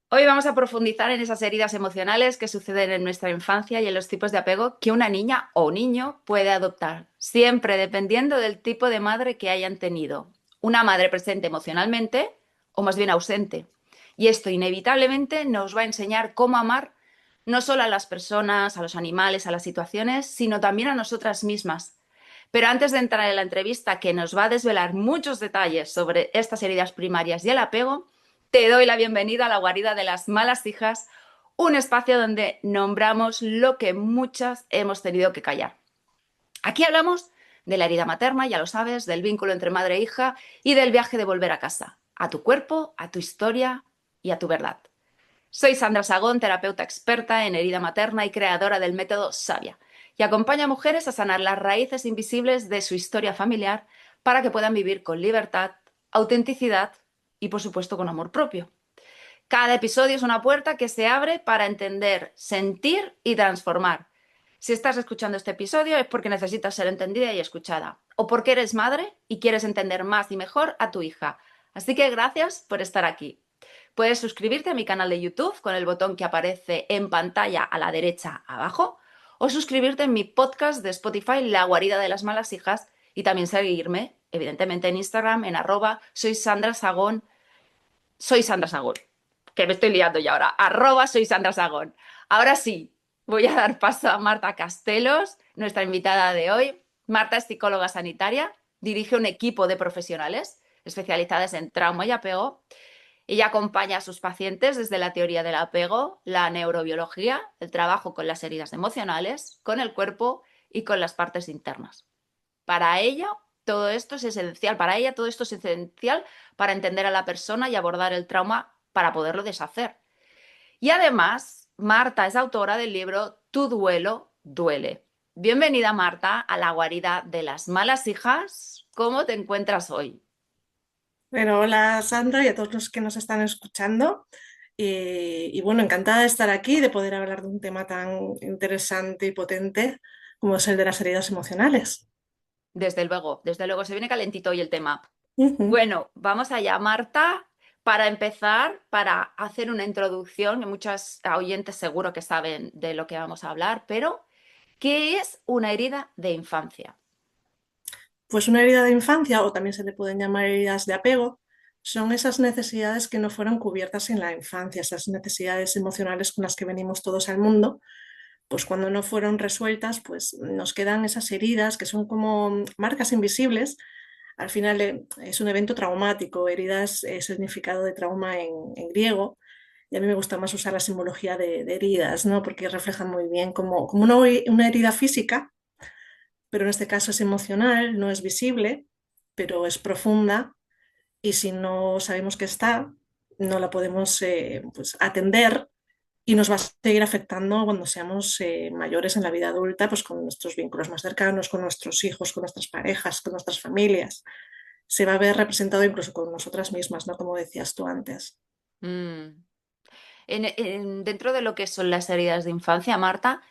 Hoy vamos a profundizar en esas heridas emocionales que suceden en nuestra infancia y en los tipos de apego que una niña o niño puede adoptar, siempre dependiendo del tipo de madre que hayan tenido. Una madre presente emocionalmente o más bien ausente. Y esto inevitablemente nos va a enseñar cómo amar no solo a las personas, a los animales, a las situaciones, sino también a nosotras mismas. Pero antes de entrar en la entrevista que nos va a desvelar muchos detalles sobre estas heridas primarias y el apego, te doy la bienvenida a la guarida de las malas hijas, un espacio donde nombramos lo que muchas hemos tenido que callar. Aquí hablamos de la herida materna, ya lo sabes, del vínculo entre madre e hija y del viaje de volver a casa, a tu cuerpo, a tu historia y a tu verdad. Soy Sandra Sagón, terapeuta experta en herida materna y creadora del método Sabia, y acompaño a mujeres a sanar las raíces invisibles de su historia familiar para que puedan vivir con libertad, autenticidad y, por supuesto, con amor propio. Cada episodio es una puerta que se abre para entender, sentir y transformar. Si estás escuchando este episodio es porque necesitas ser entendida y escuchada, o porque eres madre y quieres entender más y mejor a tu hija. Así que gracias por estar aquí. Puedes suscribirte a mi canal de YouTube con el botón que aparece en pantalla a la derecha abajo, o suscribirte en mi podcast de Spotify, La Guarida de las Malas Hijas, y también seguirme, evidentemente, en Instagram, en soy Sandra Sagón, que me estoy liando ya ahora, soy Sandra Sagón. Ahora sí, voy a dar paso a Marta Castelos, nuestra invitada de hoy. Marta es psicóloga sanitaria, dirige un equipo de profesionales especializadas en trauma y apego. Ella acompaña a sus pacientes desde la teoría del apego, la neurobiología, el trabajo con las heridas emocionales, con el cuerpo y con las partes internas. Para ella, todo esto es esencial. Para ella, todo esto es esencial para entender a la persona y abordar el trauma para poderlo deshacer. Y además, Marta es autora del libro Tu duelo duele. Bienvenida, Marta, a la guarida de las malas hijas. ¿Cómo te encuentras hoy? Bueno, hola Sandra y a todos los que nos están escuchando. Y bueno, encantada de estar aquí y de poder hablar de un tema tan interesante y potente como es el de las heridas emocionales. Desde luego, se viene calentito hoy el tema. Ujú. Bueno, vamos allá, Marta. Para empezar, para hacer una introducción, que muchas oyentes seguro que saben de lo que vamos a hablar, pero ¿qué es una herida de infancia? Pues una herida de infancia, o también se le pueden llamar heridas de apego, son esas necesidades que no fueron cubiertas en la infancia, esas necesidades emocionales con las que venimos todos al mundo. Pues cuando no fueron resueltas, pues nos quedan esas heridas que son como marcas invisibles. Al final es un evento traumático, heridas es significado de trauma en griego, y a mí me gusta más usar la simbología de heridas, ¿no? Porque reflejan muy bien como una herida física, pero en este caso es emocional, no es visible, pero es profunda, y si no sabemos que está, no la podemos pues, atender y nos va a seguir afectando cuando seamos mayores en la vida adulta, pues con nuestros vínculos más cercanos, con nuestros hijos, con nuestras parejas, con nuestras familias. Se va a ver representado incluso con nosotras mismas, ¿no? Como decías tú antes. Mm. Dentro de lo que son las heridas de infancia, Marta,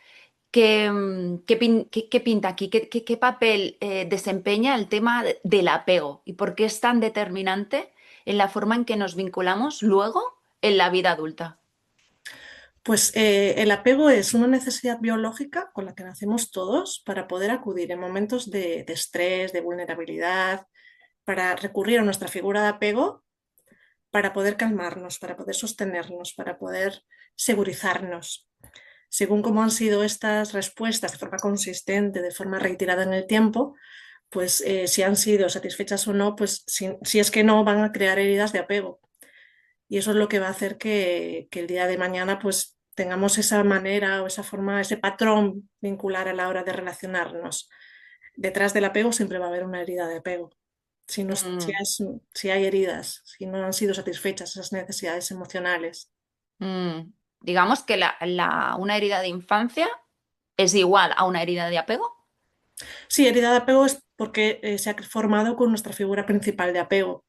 ¿qué pinta aquí? ¿Qué papel desempeña el tema del apego? ¿Y por qué es tan determinante en la forma en que nos vinculamos luego en la vida adulta? Pues el apego es una necesidad biológica con la que nacemos todos para poder acudir en momentos de estrés, de vulnerabilidad, para recurrir a nuestra figura de apego, para poder calmarnos, para poder sostenernos, para poder segurizarnos. Según cómo han sido estas respuestas de forma consistente, de forma reiterada en el tiempo, pues si han sido satisfechas o no, pues si es que no, van a crear heridas de apego. Y eso es lo que va a hacer que el día de mañana pues tengamos esa manera o esa forma, ese patrón vincular a la hora de relacionarnos. Detrás del apego siempre va a haber una herida de apego. Si, no, Mm, si hay heridas, si no han sido satisfechas esas necesidades emocionales. mm. Digamos que una herida de infancia es igual a una herida de apego. Sí, herida de apego es porque se ha formado con nuestra figura principal de apego,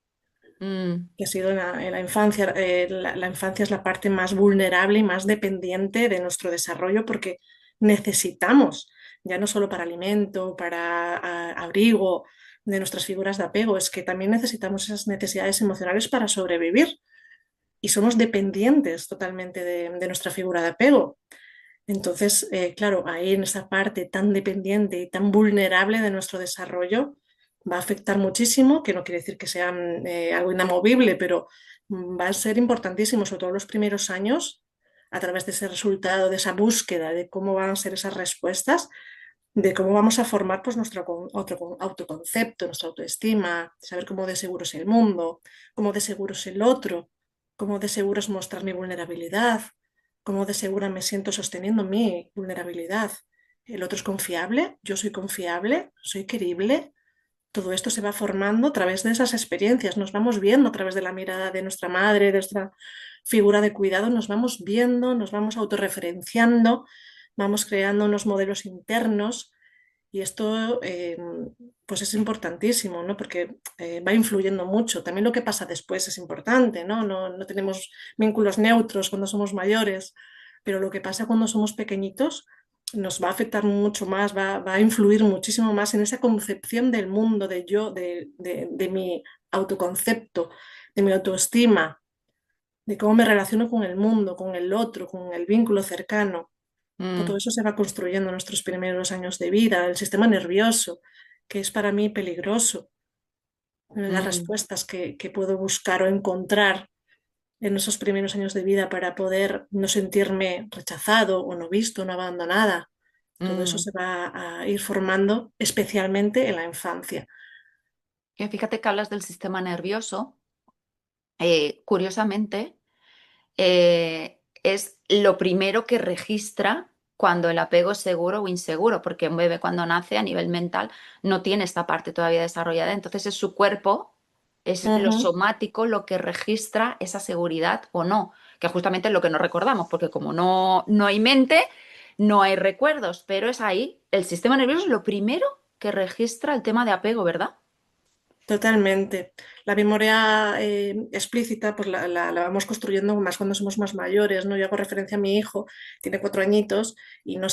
Mm, que ha sido en la infancia. La infancia es la parte más vulnerable y más dependiente de nuestro desarrollo porque necesitamos, ya no solo para alimento, para abrigo, de nuestras figuras de apego, es que también necesitamos esas necesidades emocionales para sobrevivir. y somos dependientes totalmente de nuestra figura de apego. Entonces, claro, ahí en esa parte tan dependiente y tan vulnerable de nuestro desarrollo va a afectar muchísimo, que no quiere decir que sea algo inamovible, pero va a ser importantísimo, sobre todo en los primeros años, a través de ese resultado, de esa búsqueda de cómo van a ser esas respuestas, de cómo vamos a formar pues, nuestro autoconcepto, nuestra autoestima, saber cómo de seguro es el mundo, cómo de seguro es el otro, cómo de seguro es mostrar mi vulnerabilidad, cómo de segura me siento sosteniendo mi vulnerabilidad. El otro es confiable, yo soy confiable, soy querible. Todo esto se va formando a través de esas experiencias, nos vamos viendo a través de la mirada de nuestra madre, de nuestra figura de cuidado, nos vamos viendo, nos vamos autorreferenciando, vamos creando unos modelos internos y esto pues es importantísimo, ¿no? Porque va influyendo mucho. También lo que pasa después es importante, ¿no? No tenemos vínculos neutros cuando somos mayores, pero lo que pasa cuando somos pequeñitos nos va a afectar mucho más, va a influir muchísimo más en esa concepción del mundo, de yo, de mi autoconcepto, de mi autoestima, de cómo me relaciono con el mundo, con el otro, con el vínculo cercano. Todo Mm, eso se va construyendo en nuestros primeros años de vida, el sistema nervioso, que es para mí peligroso, las mm, respuestas que puedo buscar o encontrar en esos primeros años de vida para poder no sentirme rechazado o no visto, no abandonada. Todo eso mm. se va a ir formando especialmente en la infancia. Y fíjate que hablas del sistema nervioso. Curiosamente, es lo primero que registra cuando el apego es seguro o inseguro, porque un bebé cuando nace a nivel mental no tiene esta parte todavía desarrollada, entonces es su cuerpo, es lo Ujú. somático lo que registra esa seguridad o no, que justamente es lo que no recordamos, porque como no hay mente, no hay recuerdos, pero es ahí, el sistema nervioso es lo primero que registra el tema de apego, ¿verdad? Totalmente. La memoria explícita pues la vamos construyendo más cuando somos más mayores, ¿no? Yo hago referencia a mi hijo, tiene 4 añitos y no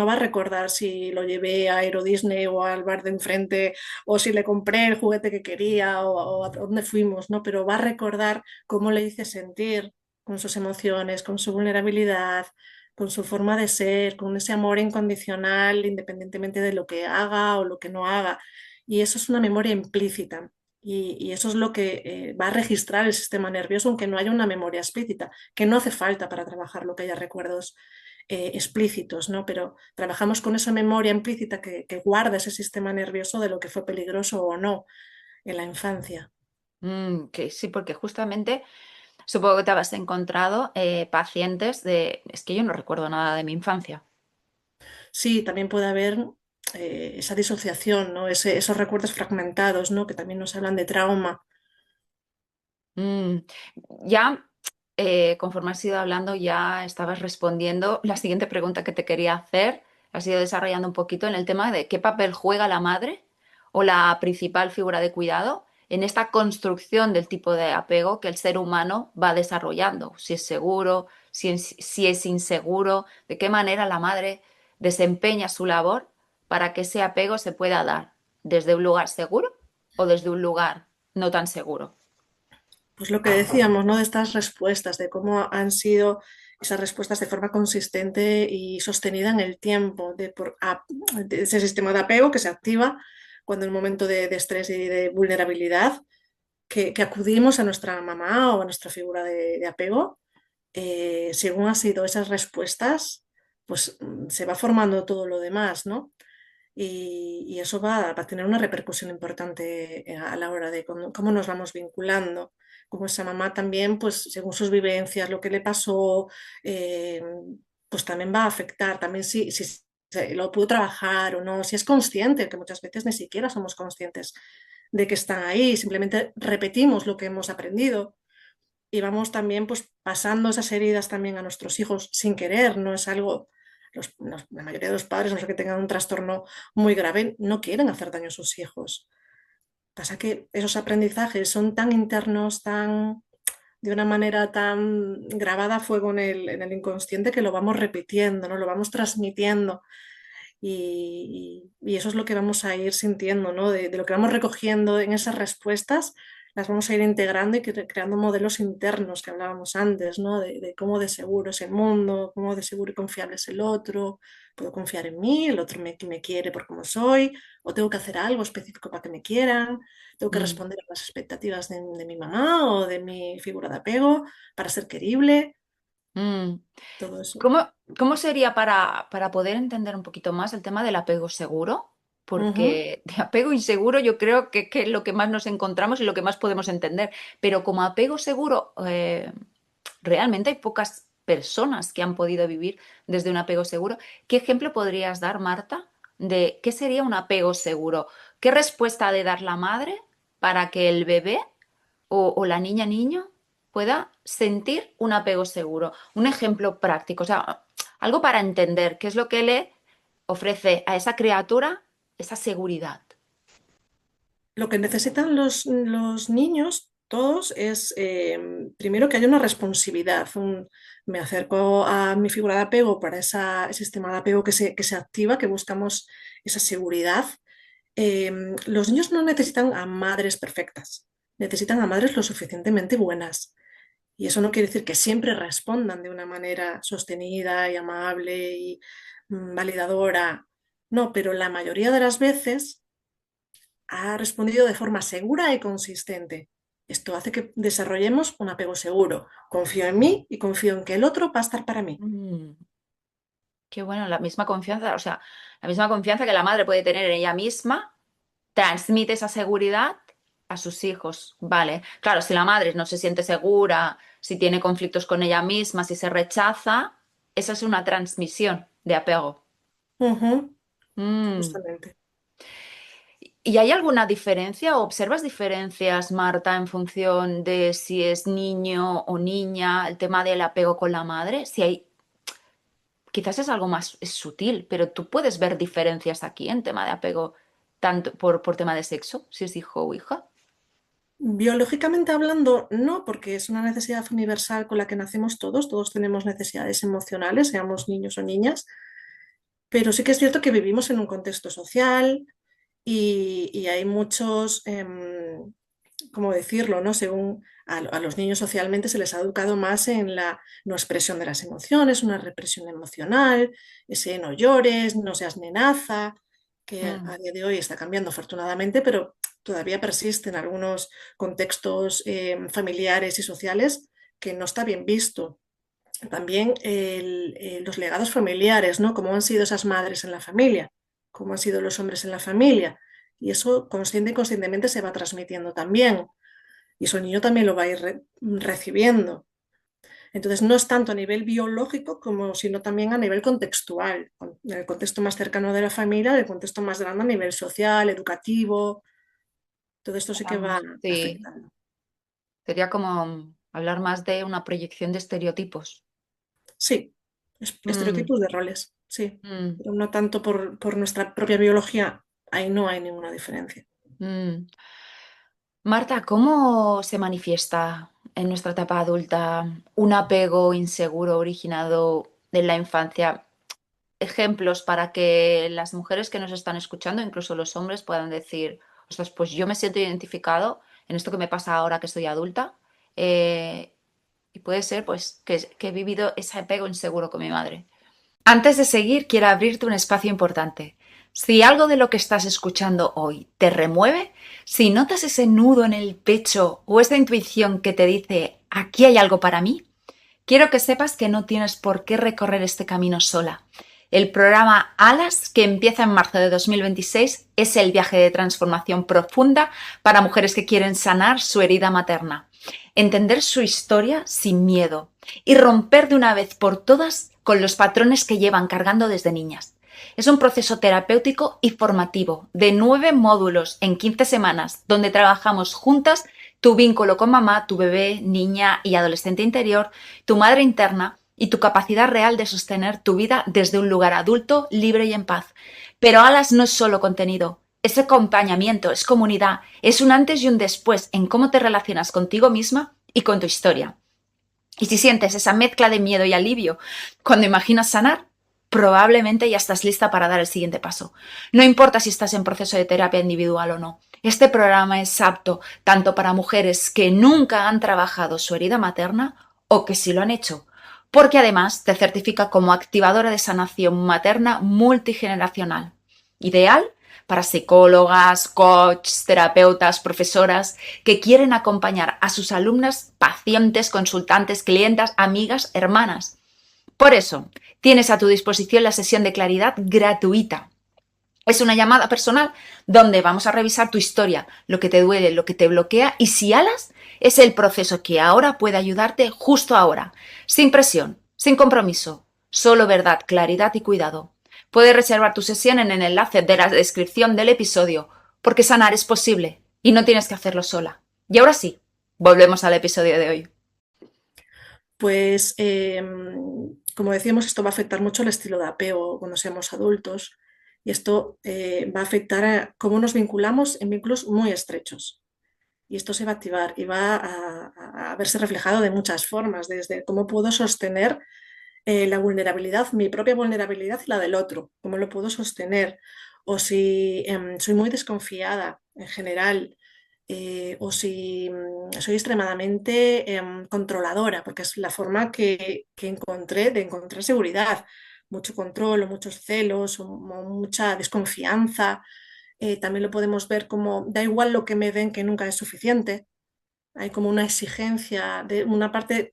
va a recordar si lo llevé a Euro Disney o al bar de enfrente o si le compré el juguete que quería o a dónde fuimos, ¿no? Pero va a recordar cómo le hice sentir con sus emociones, con su vulnerabilidad, con su forma de ser, con ese amor incondicional, independientemente de lo que haga o lo que no haga. Y eso es una memoria implícita. Y eso es lo que va a registrar el sistema nervioso, aunque no haya una memoria explícita, que no hace falta para trabajar lo que haya recuerdos explícitos, ¿no? Pero trabajamos con esa memoria implícita que guarda ese sistema nervioso de lo que fue peligroso o no en la infancia. Que sí, porque justamente supongo que te habas encontrado pacientes de, es que yo no recuerdo nada de mi infancia. Sí, también puede haber esa disociación, ¿no? Esos recuerdos fragmentados, ¿no? Que también nos hablan de trauma. Mm, ya, conforme has ido hablando, ya estabas respondiendo la siguiente pregunta que te quería hacer. Has ido desarrollando un poquito en el tema de qué papel juega la madre o la principal figura de cuidado en esta construcción del tipo de apego que el ser humano va desarrollando. Si es seguro, si es inseguro, de qué manera la madre desempeña su labor para que ese apego se pueda dar desde un lugar seguro o desde un lugar no tan seguro. Pues lo que decíamos, ¿no? De estas respuestas, de cómo han sido esas respuestas de forma consistente y sostenida en el tiempo, de ese sistema de apego que se activa cuando en un momento de estrés y de vulnerabilidad, que acudimos a nuestra mamá o a nuestra figura de apego, según han sido esas respuestas, pues se va formando todo lo demás, ¿no? Y eso va a tener una repercusión importante a la hora de cómo nos vamos vinculando. Como esa mamá también, pues según sus vivencias, lo que le pasó, eh, pues también va a afectar, también si se lo pudo trabajar o no, si es consciente, que muchas veces ni siquiera somos conscientes de que están ahí, simplemente repetimos lo que hemos aprendido y vamos también pues pasando esas heridas también a nuestros hijos sin querer, no es algo, la mayoría de los padres, no sé que tengan un trastorno muy grave, no quieren hacer daño a sus hijos. Pasa que esos aprendizajes son tan internos, tan de una manera tan grabada a fuego en el inconsciente que lo vamos repitiendo, ¿no? Lo vamos transmitiendo y eso es lo que vamos a ir sintiendo, ¿no? De lo que vamos recogiendo en esas respuestas, las vamos a ir integrando y creando modelos internos que hablábamos antes, ¿no? De cómo de seguro es el mundo, cómo de seguro y confiable es el otro, puedo confiar en mí, el otro me quiere por como soy, o tengo que hacer algo específico para que me quieran, tengo que Mm, responder a las expectativas de mi mamá o de mi figura de apego para ser querible, mm. todo eso. ¿Cómo, cómo sería para poder entender un poquito más el tema del apego seguro? Ujú. Porque de apego inseguro yo creo que es lo que más nos encontramos y lo que más podemos entender. Pero como apego seguro, realmente hay pocas personas que han podido vivir desde un apego seguro. ¿Qué ejemplo podrías dar, Marta, de qué sería un apego seguro? ¿Qué respuesta ha de dar la madre para que el bebé o la niña niño pueda sentir un apego seguro? Un ejemplo práctico, o sea, algo para entender qué es lo que le ofrece a esa criatura esa seguridad. Lo que necesitan los niños, todos, es primero que haya una responsividad. Me acerco a mi figura de apego para ese sistema de apego que se activa, que buscamos esa seguridad. Los niños no necesitan a madres perfectas, necesitan a madres lo suficientemente buenas. Y eso no quiere decir que siempre respondan de una manera sostenida y amable y validadora. No, pero la mayoría de las veces ha respondido de forma segura y consistente. Esto hace que desarrollemos un apego seguro. Confío en mí y confío en que el otro va a estar para mí. Mm, qué bueno, la misma confianza, o sea, la misma confianza que la madre puede tener en ella misma, transmite esa seguridad a sus hijos. Vale, claro, si la madre no se siente segura, si tiene conflictos con ella misma, si se rechaza, esa es una transmisión de apego. Ujú, Mm. justamente. ¿Y hay alguna diferencia o observas diferencias, Marta, en función de si es niño o niña, el tema del apego con la madre? Si hay, quizás es algo más es sutil, pero tú puedes ver diferencias aquí en tema de apego, tanto por tema de sexo, si es hijo o hija. Biológicamente hablando, no, porque es una necesidad universal con la que nacemos todos. Todos tenemos necesidades emocionales, seamos niños o niñas, pero sí que es cierto que vivimos en un contexto social y hay muchos, ¿cómo decirlo? ¿No? Según a los niños socialmente se les ha educado más en la no expresión de las emociones, una represión emocional, ese no llores, no seas nenaza, que Mm, a día de hoy está cambiando afortunadamente, pero todavía persiste en algunos contextos familiares y sociales que no está bien visto. También los legados familiares, ¿no? Cómo han sido esas madres en la familia, cómo han sido los hombres en la familia. Y eso consciente y conscientemente se va transmitiendo también. Y eso el niño también lo va a ir recibiendo. Entonces no es tanto a nivel biológico como sino también a nivel contextual, en el contexto más cercano de la familia, el contexto más grande a nivel social, educativo, todo esto sí que va hablamos, sí, afectando. sería como hablar más de una proyección de estereotipos. Sí, Mm, estereotipos de roles, sí, mm, pero no tanto por nuestra propia biología, ahí no hay ninguna diferencia. mm. Marta, ¿cómo se manifiesta en nuestra etapa adulta un apego inseguro originado en la infancia? Ejemplos para que las mujeres que nos están escuchando, incluso los hombres, puedan decir, ostras, pues yo me siento identificado en esto que me pasa ahora que soy adulta, eh, y puede ser pues que he vivido ese apego inseguro con mi madre. Antes de seguir, quiero abrirte un espacio importante. Si algo de lo que estás escuchando hoy te remueve, si notas ese nudo en el pecho o esa intuición que te dice, aquí hay algo para mí, quiero que sepas que no tienes por qué recorrer este camino sola. El programa Alas, que empieza en marzo de 2026, es el viaje de transformación profunda para mujeres que quieren sanar su herida materna, entender su historia sin miedo y romper de una vez por todas con los patrones que llevan cargando desde niñas. Es un proceso terapéutico y formativo de 9 módulos en 15 semanas, donde trabajamos juntas tu vínculo con mamá, tu bebé, niña y adolescente interior, tu madre interna y tu capacidad real de sostener tu vida desde un lugar adulto, libre y en paz. Pero Alas no es solo contenido, es acompañamiento, es comunidad, es un antes y un después en cómo te relacionas contigo misma y con tu historia. Y si sientes esa mezcla de miedo y alivio cuando imaginas sanar, probablemente ya estás lista para dar el siguiente paso. No importa si estás en proceso de terapia individual o no. Este programa es apto tanto para mujeres que nunca han trabajado su herida materna o que sí lo han hecho, porque además te certifica como activadora de sanación materna multigeneracional. Ideal para psicólogas, coaches, terapeutas, profesoras que quieren acompañar a sus alumnas, pacientes, consultantes, clientas, amigas, hermanas. Por eso, tienes a tu disposición la sesión de claridad gratuita. Es una llamada personal donde vamos a revisar tu historia, lo que te duele, lo que te bloquea y si alas, es el proceso que ahora puede ayudarte justo ahora, sin presión, sin compromiso, solo verdad, claridad y cuidado. Puedes reservar tu sesión en el enlace de la descripción del episodio, porque sanar es posible y no tienes que hacerlo sola. Y ahora sí, volvemos al episodio de hoy. Pues, como decíamos, esto va a afectar mucho el estilo de apego cuando seamos adultos y esto va a afectar a cómo nos vinculamos en vínculos muy estrechos. Y esto se va a activar y va a verse reflejado de muchas formas, desde cómo puedo sostener la vulnerabilidad, mi propia vulnerabilidad y la del otro, cómo lo puedo sostener, o si soy muy desconfiada en general, o si soy extremadamente controladora, porque es la forma que encontré de encontrar seguridad, mucho control o muchos celos o mucha desconfianza. También lo podemos ver como da igual lo que me den, que nunca es suficiente. Hay como una exigencia de una parte,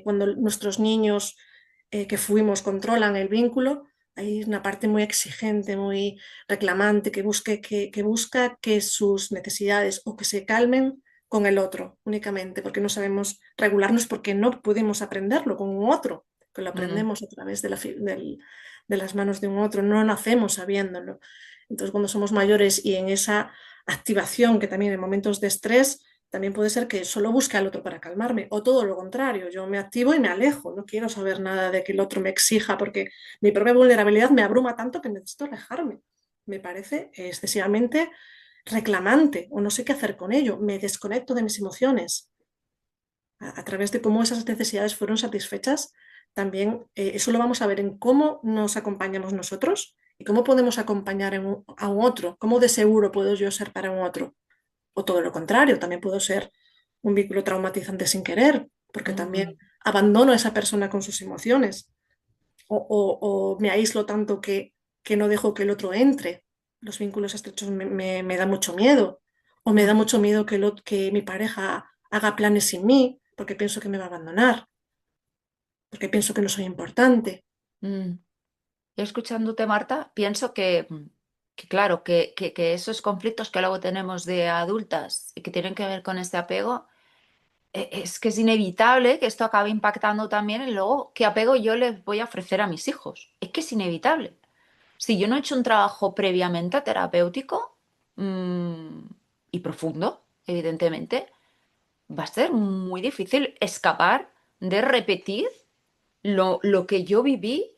cuando nuestros niños que fuimos controlan el vínculo, hay una parte muy exigente, muy reclamante, que busca que sus necesidades o que se calmen con el otro únicamente, porque no sabemos regularnos, porque no pudimos aprenderlo con un otro, que lo Mm, aprendemos a través de las manos de un otro, no nacemos sabiéndolo. Entonces, cuando somos mayores y en esa activación, que también en momentos de estrés, también puede ser que solo busque al otro para calmarme, o todo lo contrario, yo me activo y me alejo, no quiero saber nada de que el otro me exija, porque mi propia vulnerabilidad me abruma tanto que necesito alejarme. Me parece excesivamente reclamante o no sé qué hacer con ello, me desconecto de mis emociones. A través de cómo esas necesidades fueron satisfechas, también eso lo vamos a ver en cómo nos acompañamos nosotros y cómo podemos acompañar a un otro, cómo de seguro puedo yo ser para un otro. O todo lo contrario, también puedo ser un vínculo traumatizante sin querer, porque también mm. abandono a esa persona con sus emociones o me aíslo tanto que no dejo que el otro entre. Los vínculos estrechos me da mucho miedo o me da mucho miedo que mi pareja haga planes sin mí porque pienso que me va a abandonar, porque pienso que no soy importante. Mm. Yo escuchándote, Marta, pienso que claro, que esos conflictos que luego tenemos de adultas y que tienen que ver con este apego, es que es inevitable que esto acabe impactando también en luego qué apego yo les voy a ofrecer a mis hijos. Es que es inevitable. Si yo no he hecho un trabajo previamente terapéutico mm, y profundo, evidentemente, va a ser muy difícil escapar de repetir lo que yo viví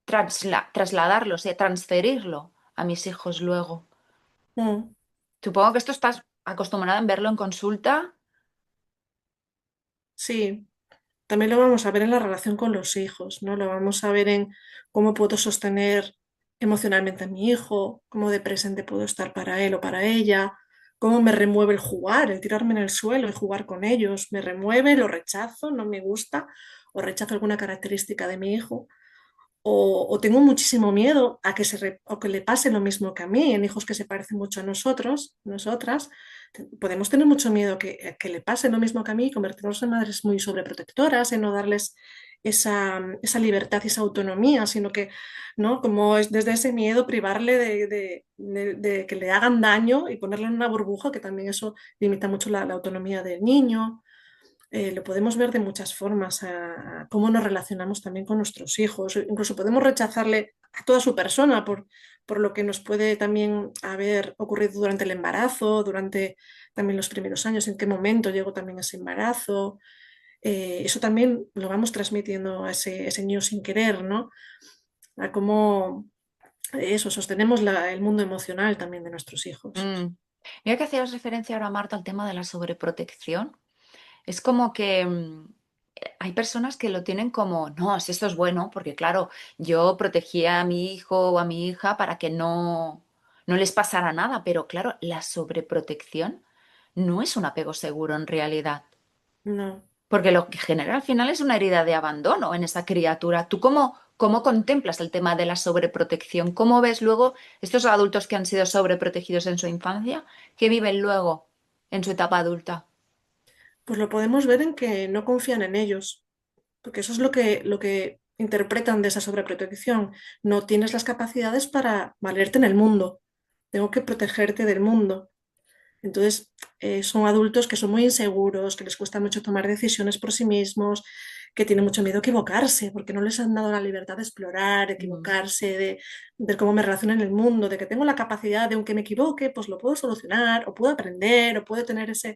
trasladarlo, o sea, transferirlo a mis hijos luego. Mm. Supongo que esto estás acostumbrada en verlo en consulta. Sí, también lo vamos a ver en la relación con los hijos, ¿no? Lo vamos a ver en cómo puedo sostener emocionalmente a mi hijo, cómo de presente puedo estar para él o para ella, cómo me remueve el jugar, el tirarme en el suelo y jugar con ellos. Me remueve, lo rechazo, no me gusta o rechazo alguna característica de mi hijo. O tengo muchísimo miedo a que, o que le pase lo mismo que a mí, en hijos que se parecen mucho a nosotros, nosotras. Podemos tener mucho miedo a que le pase lo mismo que a mí y convertirnos en madres muy sobreprotectoras, en no darles esa libertad y esa autonomía, sino que, ¿no? Como es desde ese miedo privarle de que le hagan daño y ponerle en una burbuja, que también eso limita mucho la autonomía del niño. Lo podemos ver de muchas formas, a cómo nos relacionamos también con nuestros hijos. Incluso podemos rechazarle a toda su persona por lo que nos puede también haber ocurrido durante el embarazo, durante también los primeros años, en qué momento llegó también ese embarazo. Eso también lo vamos transmitiendo a ese niño sin querer, ¿no? A cómo eso, sostenemos el mundo emocional también de nuestros hijos. Mm. Mira que hacías referencia ahora, Marta, al tema de la sobreprotección. Es como que hay personas que lo tienen como, no, si esto es bueno, porque claro, yo protegía a mi hijo o a mi hija para que no les pasara nada, pero claro, la sobreprotección no es un apego seguro en realidad. No. Porque lo que genera al final es una herida de abandono en esa criatura. ¿Tú cómo contemplas el tema de la sobreprotección? ¿Cómo ves luego estos adultos que han sido sobreprotegidos en su infancia, que viven luego en su etapa adulta? Pues lo podemos ver en que no confían en ellos, porque eso es lo que interpretan de esa sobreprotección. No tienes las capacidades para valerte en el mundo. Tengo que protegerte del mundo. Entonces, son adultos que son muy inseguros, que les cuesta mucho tomar decisiones por sí mismos, que tienen mucho miedo a equivocarse, porque no les han dado la libertad de explorar, de Mm. equivocarse, de cómo me relaciono en el mundo, de que tengo la capacidad de, aunque me equivoque, pues lo puedo solucionar, o puedo aprender, o puedo tener esa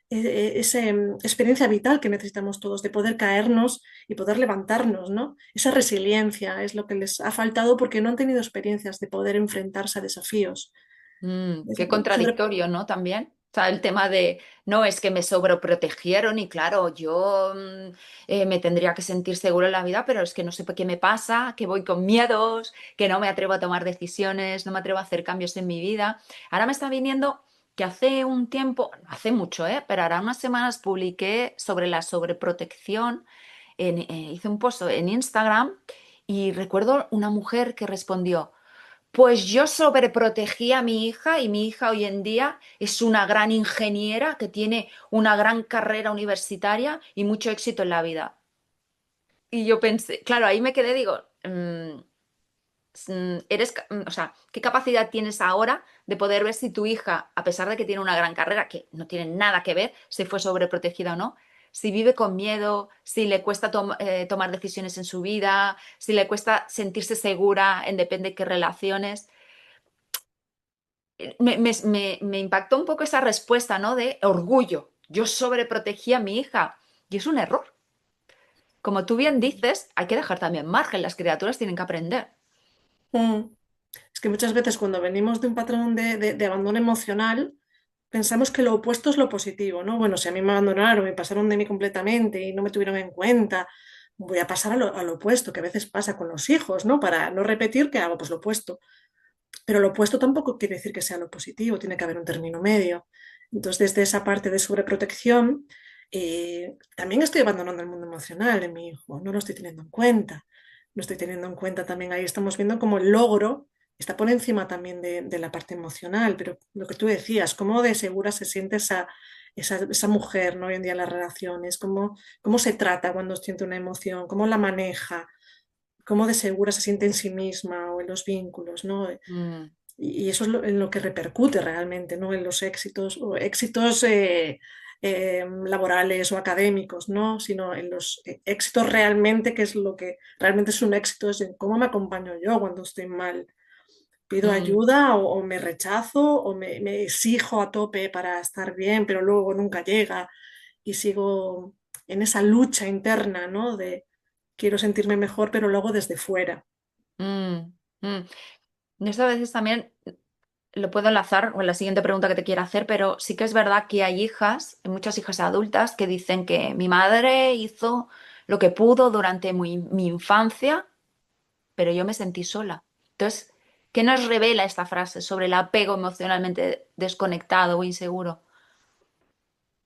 experiencia vital que necesitamos todos, de poder caernos y poder levantarnos, ¿no? Esa resiliencia es lo que les ha faltado porque no han tenido experiencias de poder enfrentarse a desafíos. Qué Sobre, contradictorio, ¿no? También. O sea, el tema de, no, es que me sobreprotegieron y claro, yo me tendría que sentir seguro en la vida, pero es que no sé por qué me pasa, que voy con miedos, que no me atrevo a tomar decisiones, no me atrevo a hacer cambios en mi vida. Ahora me está viniendo que hace un tiempo, no hace mucho, pero ahora unas semanas publiqué sobre la sobreprotección, hice un post en Instagram y recuerdo una mujer que respondió. Pues yo sobreprotegí a mi hija y mi hija hoy en día es una gran ingeniera que tiene una gran carrera universitaria y mucho éxito en la vida. Y yo pensé, claro, ahí me quedé, digo, o sea, ¿qué capacidad tienes ahora de poder ver si tu hija, a pesar de que tiene una gran carrera, que no tiene nada que ver si fue sobreprotegida o no, si vive con miedo, si le cuesta tomar decisiones en su vida, si le cuesta sentirse segura en depende de qué relaciones? Me impactó un poco esa respuesta, ¿no? De orgullo. Yo sobreprotegí a mi hija. Y es un error. Como tú bien dices, hay que dejar también margen. Las criaturas tienen que aprender. Mm. Es que muchas veces cuando venimos de un patrón de abandono emocional, pensamos que lo opuesto es lo positivo, ¿no? Bueno, si a mí me abandonaron, me pasaron de mí completamente y no me tuvieron en cuenta, voy a pasar a lo opuesto, que a veces pasa con los hijos, ¿no? Para no repetir, ¿qué hago? Pues lo opuesto. Pero lo opuesto tampoco quiere decir que sea lo positivo, tiene que haber un término medio. Entonces, desde esa parte de sobreprotección, también estoy abandonando el mundo emocional de mi hijo, no lo estoy teniendo en cuenta. No estoy teniendo en cuenta también, ahí estamos viendo cómo el logro está por encima también de la parte emocional, pero lo que tú decías, cómo de segura se siente esa mujer, ¿no? Hoy en día en las relaciones, cómo se trata cuando siente una emoción, cómo la maneja, cómo de segura se siente en sí misma o en los vínculos, ¿no? Mm, Y eso es en lo que repercute realmente, ¿no? En los éxitos, o éxitos laborales o académicos, ¿no? Sino en los éxitos realmente, que es lo que realmente es un éxito, es en cómo me acompaño yo cuando estoy mal. Pido mm, ayuda o me rechazo o me exijo a tope para estar bien, pero luego nunca llega y sigo en esa lucha interna, ¿no? De quiero sentirme mejor, pero luego desde fuera. mm, mm. Esto a veces también lo puedo enlazar con la siguiente pregunta que te quiero hacer, pero sí que es verdad que hay hijas, hay muchas hijas adultas que dicen que mi madre hizo lo que pudo durante mi infancia, pero yo me sentí sola. Entonces, ¿qué nos revela esta frase sobre el apego emocionalmente desconectado o inseguro?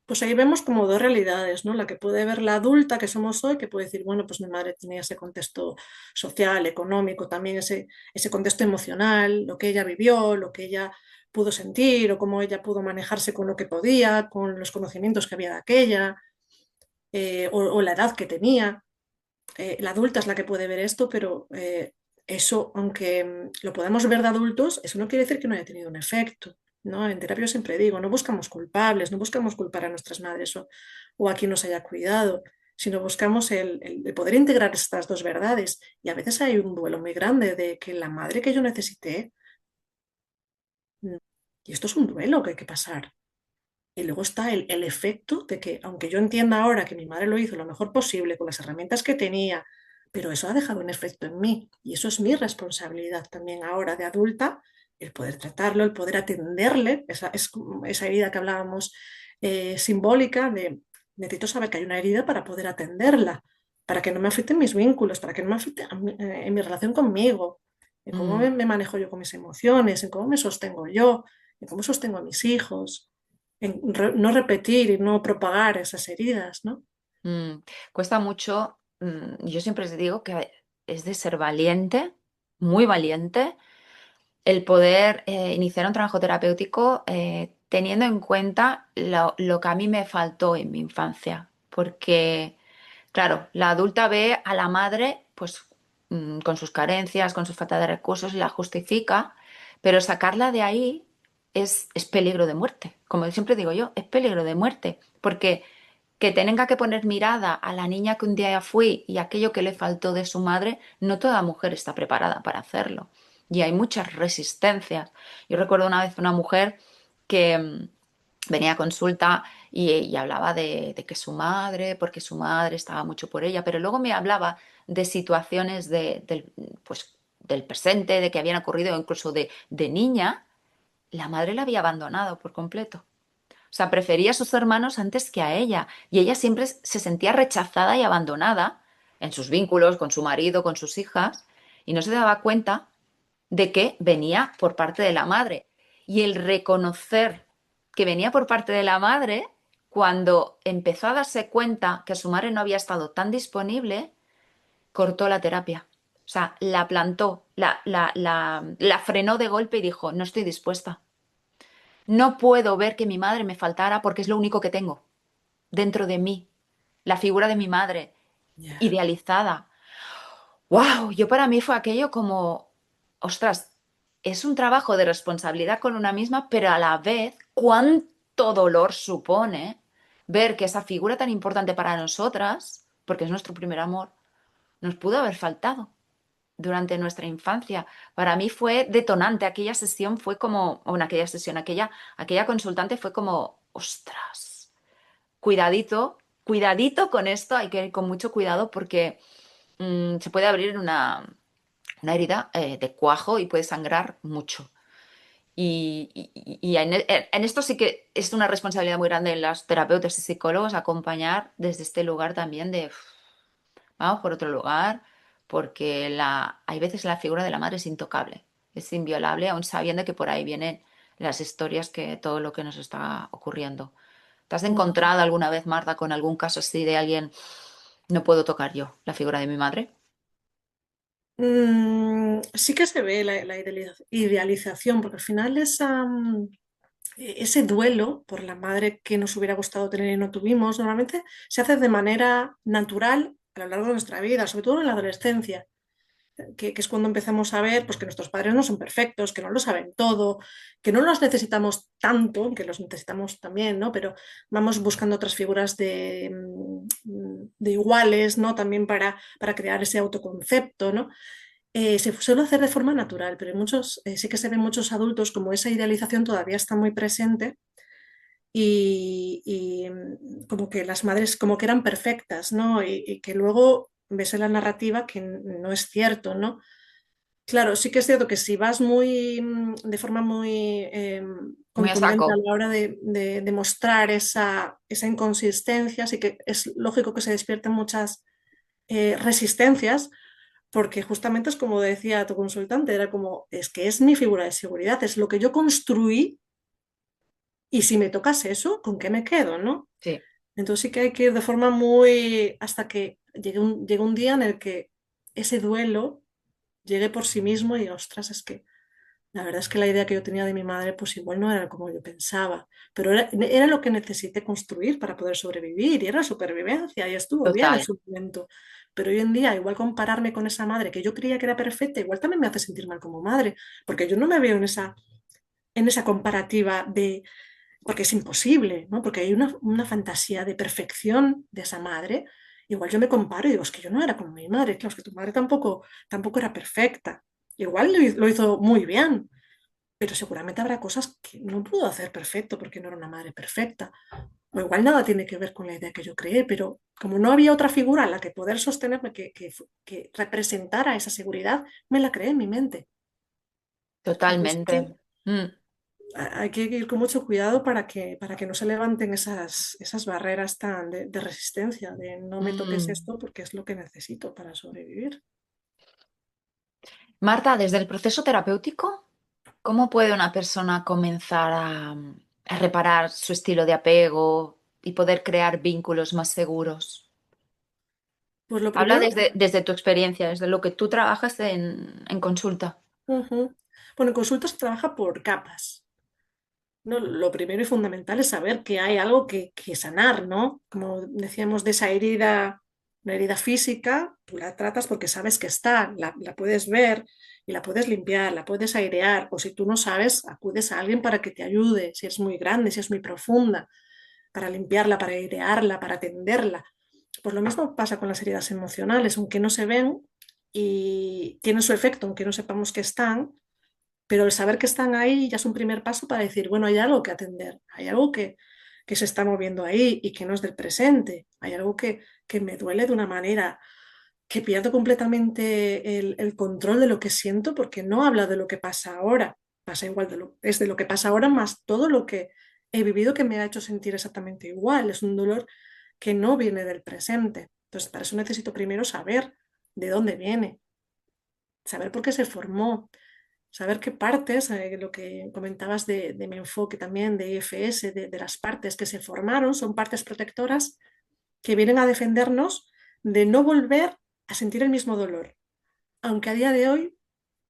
Pues ahí vemos como dos realidades, ¿no? La que puede ver la adulta que somos hoy, que puede decir, bueno, pues mi madre tenía ese contexto social, económico, también ese contexto emocional, lo que ella vivió, lo que ella pudo sentir o cómo ella pudo manejarse con lo que podía, con los conocimientos que había de aquella, o la edad que tenía. La adulta es la que puede ver esto, pero eso, aunque lo podamos ver de adultos, eso no quiere decir que no haya tenido un efecto, ¿no? En terapia yo siempre digo, no buscamos culpables, no buscamos culpar a nuestras madres o a quien nos haya cuidado, sino buscamos el poder integrar estas dos verdades. Y a veces hay un duelo muy grande de que la madre que yo necesité, mm, y esto es un duelo que hay que pasar. Y luego está el efecto de que, aunque yo entienda ahora que mi madre lo hizo lo mejor posible con las herramientas que tenía, pero eso ha dejado un efecto en mí. Y eso es mi responsabilidad también ahora de adulta, el poder tratarlo, el poder atenderle, esa herida que hablábamos simbólica de necesito saber que hay una herida para poder atenderla, para que no me afecten mis vínculos, para que no me afecte en mi relación conmigo, en cómo Mm, me manejo yo con mis emociones, en cómo me sostengo yo, en cómo sostengo a mis hijos, en no repetir y no propagar esas heridas, ¿no? mm. Cuesta mucho, yo siempre les digo que es de ser valiente, muy valiente, el poder iniciar un trabajo terapéutico teniendo en cuenta lo que a mí me faltó en mi infancia. Porque, claro, la adulta ve a la madre pues con sus carencias, con su falta de recursos y la justifica, pero sacarla de ahí es peligro de muerte. Como siempre digo yo, es peligro de muerte. Porque que tenga que poner mirada a la niña que un día fui y aquello que le faltó de su madre, no toda mujer está preparada para hacerlo. Y hay muchas resistencias. Yo recuerdo una vez una mujer que venía a consulta y hablaba de que su madre, porque su madre estaba mucho por ella, pero luego me hablaba de situaciones pues, del presente, de que habían ocurrido incluso de niña, la madre la había abandonado por completo. O sea, prefería a sus hermanos antes que a ella. Y ella siempre se sentía rechazada y abandonada en sus vínculos con su marido, con sus hijas, y no se daba cuenta de que venía por parte de la madre. Y el reconocer que venía por parte de la madre, cuando empezó a darse cuenta que su madre no había estado tan disponible, cortó la terapia. O sea, la plantó, la frenó de golpe y dijo, no estoy dispuesta. No puedo ver que mi madre me faltara porque es lo único que tengo dentro de mí. La figura de mi madre, Ya. idealizada. ¡Wow! Yo para mí fue aquello como, ostras, es un trabajo de responsabilidad con una misma, pero a la vez, cuánto dolor supone ver que esa figura tan importante para nosotras, porque es nuestro primer amor, nos pudo haber faltado durante nuestra infancia. Para mí fue detonante. Aquella sesión fue como, bueno, aquella sesión, aquella consultante fue como, ostras, cuidadito, cuidadito con esto, hay que ir con mucho cuidado porque se puede abrir una herida de cuajo y puede sangrar mucho. Y en esto sí que es una responsabilidad muy grande en los terapeutas y psicólogos acompañar desde este lugar también de vamos por otro lugar, porque hay veces la figura de la madre es intocable, es inviolable, aun sabiendo que por ahí vienen las historias que todo lo que nos está ocurriendo. ¿Te has Ujú. encontrado alguna vez, Marta, con algún caso así de alguien, no puedo tocar yo la figura de mi madre? Sí que se ve la idealización, porque al final ese duelo por la madre que nos hubiera gustado tener y no tuvimos, normalmente se hace de manera natural a lo largo de nuestra vida, sobre todo en la adolescencia, que es cuando empezamos a ver pues, que nuestros padres no son perfectos, que no lo saben todo, que no los necesitamos tanto, que los necesitamos también, ¿no? Pero vamos buscando otras figuras de iguales, ¿no? También para crear ese autoconcepto, ¿no? Se suele hacer de forma natural, pero sí que se ven muchos adultos como esa idealización todavía está muy presente como que las madres como que eran perfectas, ¿no? Y que luego ves en la narrativa que no es cierto, ¿no? Claro, sí que es cierto que si vas de forma muy Muy a contundente a saco. la hora de mostrar esa inconsistencia, sí que es lógico que se despierten muchas resistencias, porque justamente es como decía tu consultante, era como, es que es mi figura de seguridad, es lo que yo construí y si me tocas eso, ¿con qué me quedo, no? Sí, Entonces sí que hay que ir de forma muy, hasta que llegue un día en el que ese duelo llegue por sí mismo y, ostras, es que la verdad es que la idea que yo tenía de mi madre, pues igual no era como yo pensaba, pero era lo que necesité construir para poder sobrevivir y era supervivencia y estuvo bien en total, su momento. Pero hoy en día, igual compararme con esa madre que yo creía que era perfecta, igual también me hace sentir mal como madre, porque yo no me veo en esa comparativa porque es imposible, ¿no? Porque hay una fantasía de perfección de esa madre. Igual yo me comparo y digo, es que yo no era como mi madre, claro, es que tu madre tampoco era perfecta. Igual lo hizo muy bien, pero seguramente habrá cosas que no pudo hacer perfecto porque no era una madre perfecta. O igual nada tiene que ver con la idea que yo creé, pero como no había otra figura en la que poder sostenerme que representara esa seguridad, me la creé en mi mente. Entonces, totalmente. Mm. hay que ir con mucho cuidado para que no se levanten esas barreras de resistencia, de no me toques Mm. esto porque es lo que necesito para sobrevivir. Marta, desde el proceso terapéutico, ¿cómo puede una persona comenzar a reparar su estilo de apego y poder crear vínculos más seguros? Pues lo Habla primero, desde tu experiencia, desde lo que tú trabajas en consulta. ujú. Bueno, en consulta se trabaja por capas. ¿No? Lo primero y fundamental es saber que hay algo que sanar, ¿no? Como decíamos de esa herida, una herida física, tú la tratas porque sabes que está, la puedes ver y la puedes limpiar, la puedes airear, o si tú no sabes, acudes a alguien para que te ayude, si es muy grande, si es muy profunda, para limpiarla, para airearla, para atenderla. Pues lo mismo pasa con las heridas emocionales, aunque no se ven y tienen su efecto, aunque no sepamos que están, pero el saber que están ahí ya es un primer paso para decir, bueno, hay algo que atender, hay algo que se está moviendo ahí y que no es del presente, hay algo que me duele de una manera que pierdo completamente el control de lo que siento porque no habla de lo que pasa ahora, pasa igual es de lo que pasa ahora más todo lo que he vivido que me ha hecho sentir exactamente igual, es un dolor que no viene del presente. Entonces, para eso necesito primero saber de dónde viene, saber por qué se formó, saber qué partes, lo que comentabas de mi enfoque también, de IFS, de las partes que se formaron, son partes protectoras que vienen a defendernos de no volver a sentir el mismo dolor, aunque a día de hoy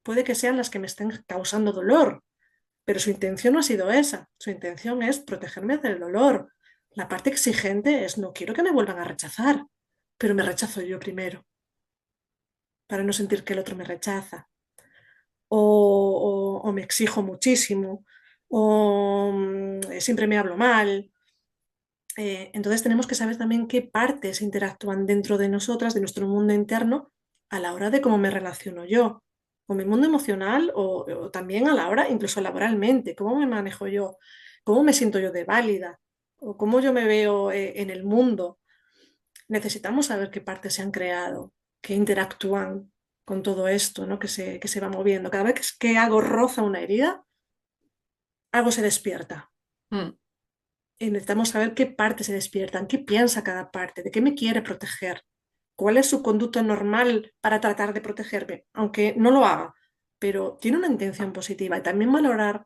puede que sean las que me estén causando dolor, pero su intención no ha sido esa, su intención es protegerme del dolor. La parte exigente es no quiero que me vuelvan a rechazar, pero me rechazo yo primero, para no sentir que el otro me rechaza. O me exijo muchísimo, o siempre me hablo mal. Entonces tenemos que saber también qué partes interactúan dentro de nosotras, de nuestro mundo interno, a la hora de cómo me relaciono yo, con mi mundo emocional o también a la hora, incluso laboralmente, cómo me manejo yo, cómo me siento yo de válida o cómo yo me veo en el mundo. Necesitamos saber qué partes se han creado, que interactúan con todo esto, ¿no? Que se va moviendo. Cada vez que algo roza una herida, algo se despierta. Mm. Y necesitamos saber qué partes se despiertan, qué piensa cada parte, de qué me quiere proteger, cuál es su conducta normal para tratar de protegerme, aunque no lo haga, pero tiene una intención positiva y también valorar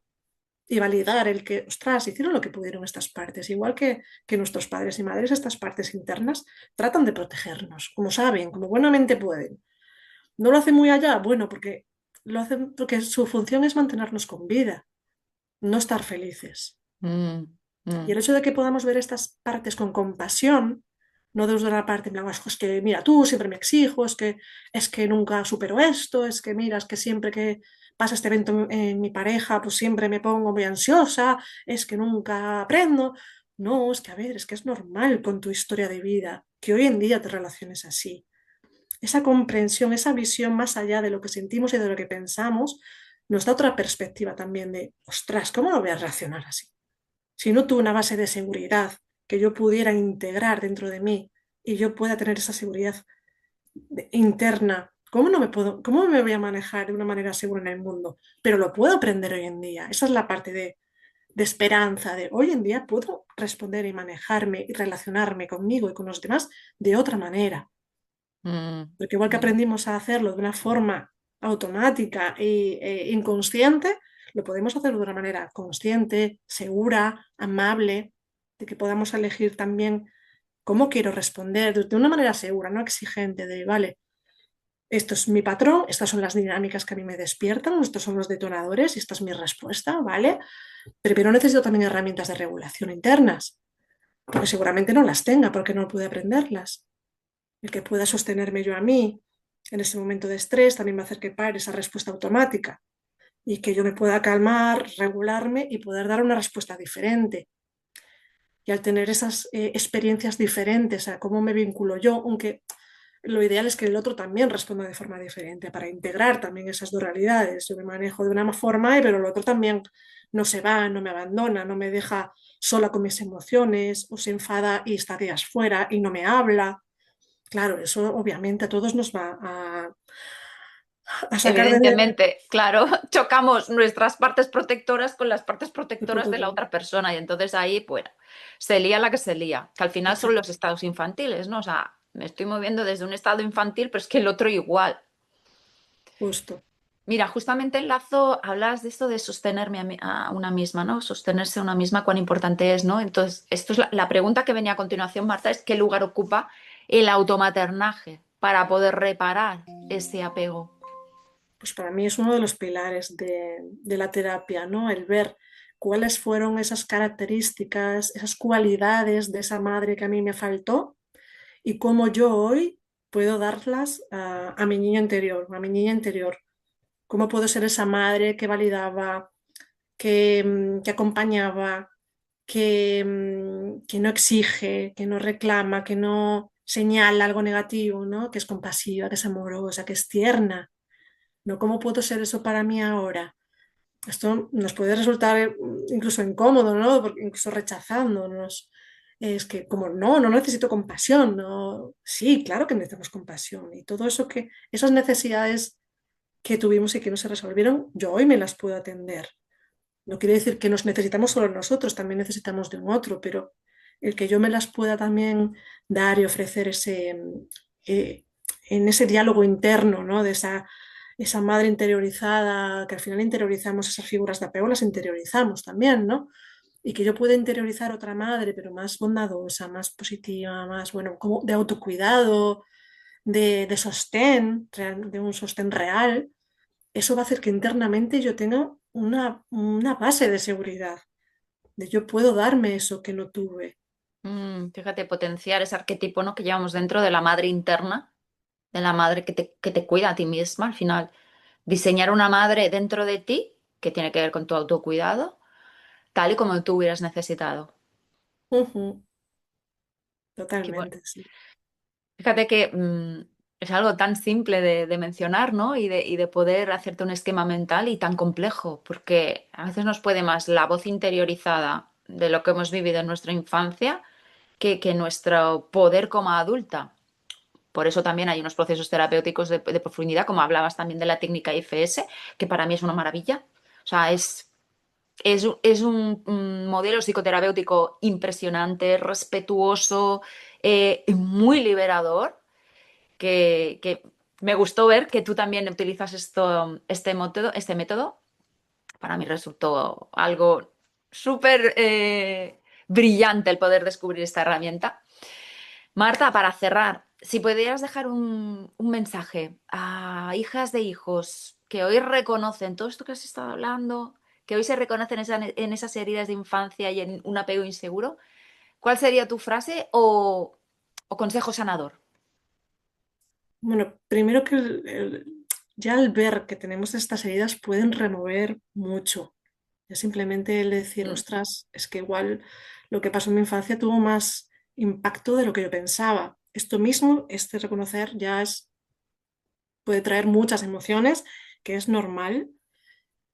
y validar el que, ostras, hicieron lo que pudieron estas partes, igual que nuestros padres y madres, estas partes internas tratan de protegernos, como saben, como buenamente pueden. No lo hacen muy allá, bueno, porque lo hacen porque su función es mantenernos con vida, no estar felices. Mm. Y Mm. el hecho de que podamos ver estas partes con compasión, no desde una parte en plan, "Ah, es que mira, tú siempre me exijo, es que nunca supero esto, es que mira, es que siempre que pasa este evento en mi pareja, pues siempre me pongo muy ansiosa, es que nunca aprendo. No, es que a ver, es que es normal con tu historia de vida que hoy en día te relaciones así. Esa comprensión, esa visión más allá de lo que sentimos y de lo que pensamos, nos da otra perspectiva también de, ostras, ¿cómo no voy a reaccionar así? Si no tuve una base de seguridad que yo pudiera integrar dentro de mí y yo pueda tener esa seguridad interna, cómo me voy a manejar de una manera segura en el mundo? Pero lo puedo aprender hoy en día. Esa es la parte de esperanza, de hoy en día puedo responder y manejarme y relacionarme conmigo y con los demás de otra manera. Mm. Porque igual que Mm. aprendimos a hacerlo de una forma automática e inconsciente, lo podemos hacer de una manera consciente, segura, amable, de que podamos elegir también cómo quiero responder, de una manera segura, no exigente, de, vale, esto es mi patrón, estas son las dinámicas que a mí me despiertan, estos son los detonadores y esta es mi respuesta, ¿vale? Pero primero necesito también herramientas de regulación internas, porque seguramente no las tenga, porque no pude aprenderlas. El que pueda sostenerme yo a mí en ese momento de estrés también va a hacer que pare esa respuesta automática y que yo me pueda calmar, regularme y poder dar una respuesta diferente. Y al tener esas experiencias diferentes a cómo me vinculo yo, aunque lo ideal es que el otro también responda de forma diferente para integrar también esas dos realidades. Yo me manejo de una forma, pero el otro también no se va, no me abandona, no me deja sola con mis emociones o se enfada y está días fuera y no me habla. Claro, eso obviamente a todos nos va a sacar de Evidentemente, claro, chocamos nuestras partes protectoras con las partes de protectoras de la protocolo. otra persona y entonces ahí, bueno, se lía la que se lía, que al final son los Exacto, estados infantiles, ¿no? O sea, me estoy moviendo desde un estado infantil, pero es que el otro igual. justo. Mira, justamente enlazo, hablas de esto de sostenerme a una misma, ¿no? Sostenerse a una misma, cuán importante es, ¿no? Entonces, esto es la pregunta que venía a continuación, Marta, es ¿qué lugar ocupa el automaternaje para poder reparar ese apego? Pues para mí es uno de los pilares de la terapia, ¿no? El ver cuáles fueron esas características, esas cualidades de esa madre que a mí me faltó y cómo yo hoy puedo darlas a mi niño interior, a mi niña interior. ¿Cómo puedo ser esa madre que validaba, que acompañaba, que no exige, que no reclama, que no señala algo negativo, ¿no? Que es compasiva, que es amorosa, que es tierna? ¿No? ¿Cómo puedo ser eso para mí ahora? Esto nos puede resultar incluso incómodo, ¿no? Porque incluso rechazándonos. Es que como no necesito compasión, no. Sí, claro que necesitamos compasión. Y todo eso esas necesidades que tuvimos y que no se resolvieron, yo hoy me las puedo atender. No quiere decir que nos necesitamos solo nosotros, también necesitamos de un otro, pero el que yo me las pueda también dar y ofrecer eh, en ese diálogo interno, ¿no? De esa madre interiorizada, que al final interiorizamos esas figuras de apego, las interiorizamos también, ¿no? Y que yo pueda interiorizar otra madre, pero más bondadosa, más positiva, más, bueno, como de autocuidado, de sostén, de un sostén real, eso va a hacer que internamente yo tenga una base de seguridad, de yo puedo darme eso que no tuve. Fíjate, potenciar ese arquetipo, ¿no? que llevamos dentro de la madre interna, de la madre que te cuida a ti misma. Al final, diseñar una madre dentro de ti que tiene que ver con tu autocuidado, tal y como tú hubieras necesitado. Ujú, Qué bueno. totalmente, sí. Fíjate que es algo tan simple de mencionar, ¿no? Y de poder hacerte un esquema mental y tan complejo, porque a veces nos puede más la voz interiorizada de lo que hemos vivido en nuestra infancia que nuestro poder como adulta. Por eso también hay unos procesos terapéuticos de profundidad, como hablabas también de la técnica IFS, que para mí es una maravilla. O sea, es un modelo psicoterapéutico impresionante, respetuoso, muy liberador, que me gustó ver que tú también utilizas este método. Para mí resultó algo súper brillante el poder descubrir esta herramienta. Marta, para cerrar, si pudieras dejar un mensaje a hijas de hijos que hoy reconocen todo esto que has estado hablando, que hoy se reconocen en esas heridas de infancia y en un apego inseguro, ¿cuál sería tu frase o consejo sanador? Bueno, primero que ya al ver que tenemos estas heridas pueden remover mucho. Ya simplemente el decir, Mm, ostras, es que igual lo que pasó en mi infancia tuvo más impacto de lo que yo pensaba. Esto mismo, este reconocer, puede traer muchas emociones, que es normal.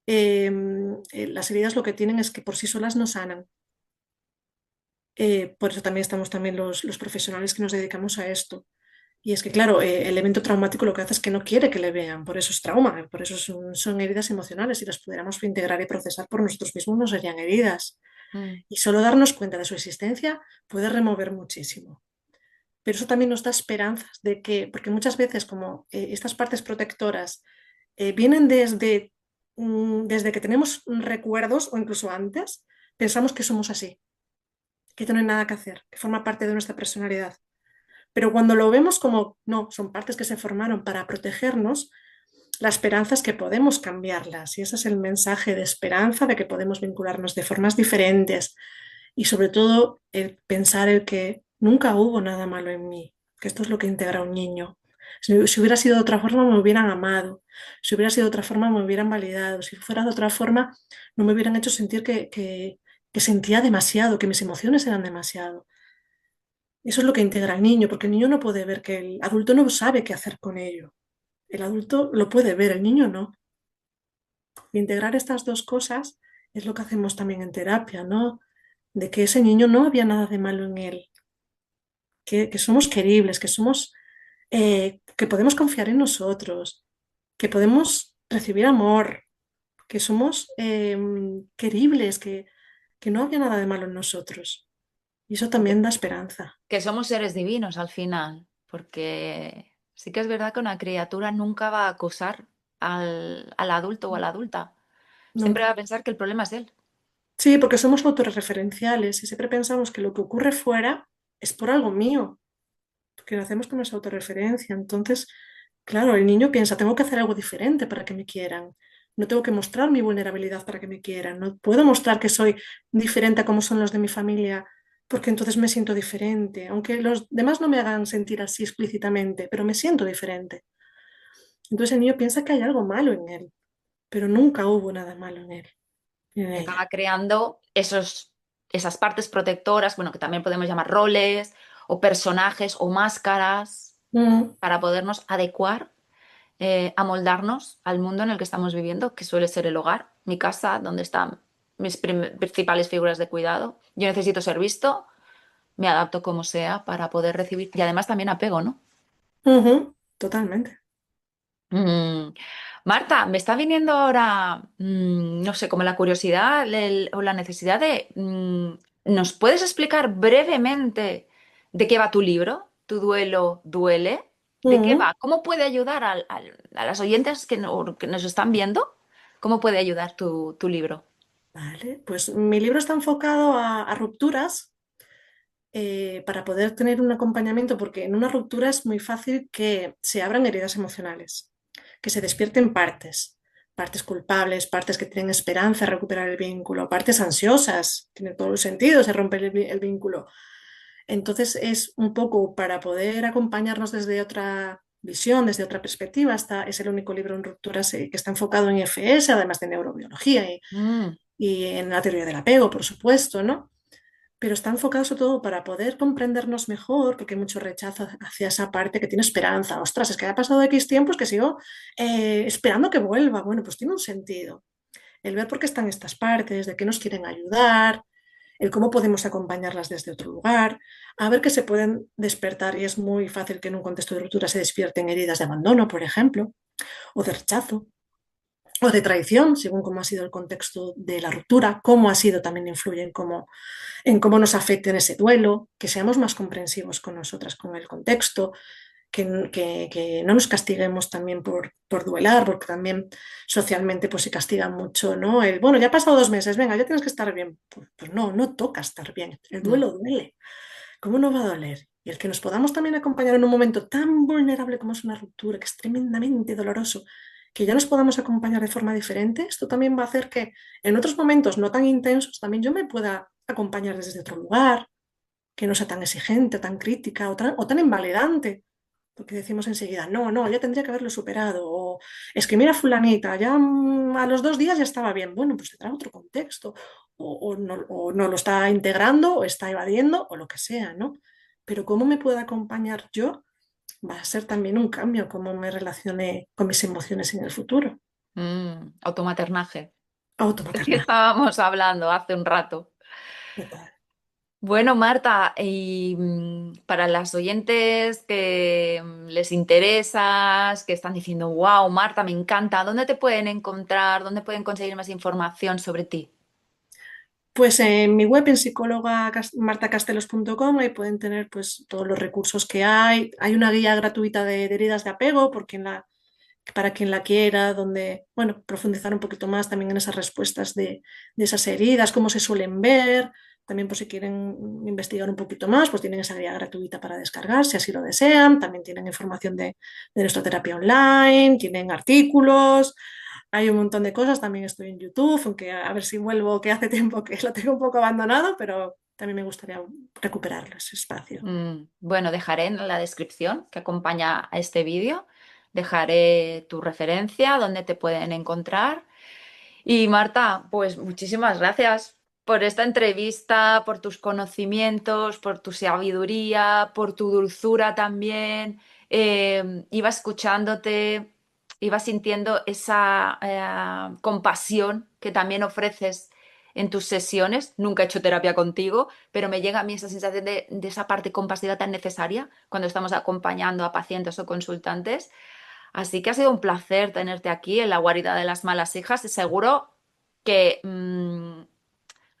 Las heridas lo que tienen es que por sí solas no sanan. Por eso también estamos también los profesionales que nos dedicamos a esto. Y es que, claro, el evento traumático lo que hace es que no quiere que le vean, por eso es trauma, por eso son heridas emocionales. Si las pudiéramos integrar y procesar por nosotros mismos, no serían heridas. mm, Y solo darnos cuenta de su existencia puede remover muchísimo. Pero eso también nos da esperanzas de que, porque muchas veces como estas partes protectoras vienen desde que tenemos recuerdos o incluso antes, pensamos que somos así, que no hay nada que hacer, que forma parte de nuestra personalidad. Pero cuando lo vemos como, no, son partes que se formaron para protegernos, la esperanza es que podemos cambiarlas. Y ese es el mensaje de esperanza, de que podemos vincularnos de formas diferentes. Y sobre todo, el pensar el que nunca hubo nada malo en mí, que esto es lo que integra un niño. Si hubiera sido de otra forma, me hubieran amado. Si hubiera sido de otra forma, me hubieran validado. Si fuera de otra forma, no me hubieran hecho sentir que sentía demasiado, que mis emociones eran demasiado. Eso es lo que integra al niño, porque el niño no puede ver que el adulto no sabe qué hacer con ello. El adulto lo puede ver, el niño no. Y integrar estas dos cosas es lo que hacemos también en terapia, ¿no? De que ese niño no había nada de malo en él, que somos queribles, que podemos confiar en nosotros, que podemos recibir amor, que somos queribles, que no había nada de malo en nosotros. Y eso también da esperanza. Que somos seres divinos al final, porque sí que es verdad que una criatura nunca va a acusar al adulto o a la adulta. Siempre Nunca. va a pensar que el problema es él. Sí, porque somos autorreferenciales y siempre pensamos que lo que ocurre fuera es por algo mío, porque lo hacemos con esa autorreferencia. Entonces, claro, el niño piensa, tengo que hacer algo diferente para que me quieran. No tengo que mostrar mi vulnerabilidad para que me quieran. No puedo mostrar que soy diferente a como son los de mi familia, porque entonces me siento diferente. Aunque los demás no me hagan sentir así explícitamente, pero me siento diferente. Entonces el niño piensa que hay algo malo en él, pero nunca hubo nada malo en él, en Y ella. acaba creando esas partes protectoras, bueno, que también podemos llamar roles o personajes o máscaras Mm, para podernos adecuar, amoldarnos al mundo en el que estamos viviendo, que suele ser el hogar, mi casa, donde están mis principales figuras de cuidado. Yo necesito ser visto, me adapto como sea para poder recibir. Y además también apego, ¿no? ujú, totalmente. Mm, Marta, me está viniendo ahora, no sé, como la curiosidad o la necesidad de... ¿nos puedes explicar brevemente de qué va tu libro? ¿Tu duelo duele? ¿De qué Mm, va? ¿Cómo puede ayudar a las oyentes que nos están viendo? ¿Cómo puede ayudar tu libro? vale, pues mi libro está enfocado a rupturas para poder tener un acompañamiento, porque en una ruptura es muy fácil que se abran heridas emocionales, que se despierten partes, partes culpables, partes que tienen esperanza de recuperar el vínculo, partes ansiosas, tiene todo el sentido, se rompe el vínculo. Entonces es un poco para poder acompañarnos desde otra visión, desde otra perspectiva. Es el único libro en rupturas que está enfocado en IFS, además de neurobiología Mm, y en la teoría del apego, por supuesto, ¿no? Pero está enfocado sobre todo para poder comprendernos mejor, porque hay mucho rechazo hacia esa parte que tiene esperanza. Ostras, es que ha pasado X tiempos que sigo esperando que vuelva. Bueno, pues tiene un sentido. El ver por qué están estas partes, de qué nos quieren ayudar, el cómo podemos acompañarlas desde otro lugar, a ver que se pueden despertar, y es muy fácil que en un contexto de ruptura se despierten heridas de abandono, por ejemplo, o de rechazo, o de traición, según cómo ha sido el contexto de la ruptura, cómo ha sido también influye en cómo nos afecta en ese duelo, que seamos más comprensivos con nosotras, con el contexto, que no nos castiguemos también por duelar, porque también socialmente pues se castiga mucho, ¿no? El, bueno, ya ha pasado 2 meses, venga, ya tienes que estar bien. Pues no, no toca estar bien, el mm. duelo duele. ¿Cómo no va a doler? Y el que nos podamos también acompañar en un momento tan vulnerable como es una ruptura, que es tremendamente doloroso, que ya nos podamos acompañar de forma diferente, esto también va a hacer que en otros momentos no tan intensos también yo me pueda acompañar desde otro lugar, que no sea tan exigente, tan crítica o tan invalidante, porque decimos enseguida, no, no, ya tendría que haberlo superado, o es que mira fulanita, ya a los 2 días ya estaba bien, bueno, pues tendrá otro contexto, o no lo está integrando, o está evadiendo, o lo que sea, ¿no? Pero cómo me puedo acompañar yo va a ser también un cambio, cómo me relacione con mis emociones en el futuro. Automaternaje. Que Automaterna. estábamos hablando hace un rato. Total. Bueno, Marta, y para las oyentes que les interesas, que están diciendo, wow, Marta, me encanta, ¿dónde te pueden encontrar? ¿Dónde pueden conseguir más información sobre ti? Pues en mi web, en psicóloga martacastelos.com, ahí pueden tener pues todos los recursos que hay. Hay una guía gratuita de heridas de apego para quien la quiera, donde, bueno, profundizar un poquito más también en esas respuestas de esas heridas, cómo se suelen ver. También por si quieren investigar un poquito más, pues tienen esa guía gratuita para descargar, si así lo desean. También tienen información de nuestra terapia online, tienen artículos. Hay un montón de cosas, también estoy en YouTube, aunque a ver si vuelvo, que hace tiempo que lo tengo un poco abandonado, pero también me gustaría recuperarlo, ese espacio. Bueno, dejaré en la descripción que acompaña a este vídeo, dejaré tu referencia, donde te pueden encontrar. Y Marta, pues muchísimas gracias por esta entrevista, por tus conocimientos, por tu sabiduría, por tu dulzura también. Iba escuchándote, iba sintiendo esa compasión que también ofreces en tus sesiones. Nunca he hecho terapia contigo, pero me llega a mí esa sensación de esa parte compasiva tan necesaria cuando estamos acompañando a pacientes o consultantes. Así que ha sido un placer tenerte aquí en la guarida de las malas hijas y seguro que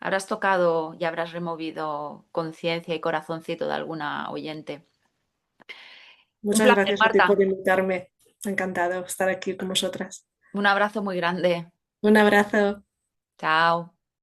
habrás tocado y habrás removido conciencia y corazoncito de alguna oyente. Un Muchas placer, gracias a ti por Marta. invitarme. Encantado estar aquí con vosotras. Un abrazo muy grande. Un abrazo. Chao.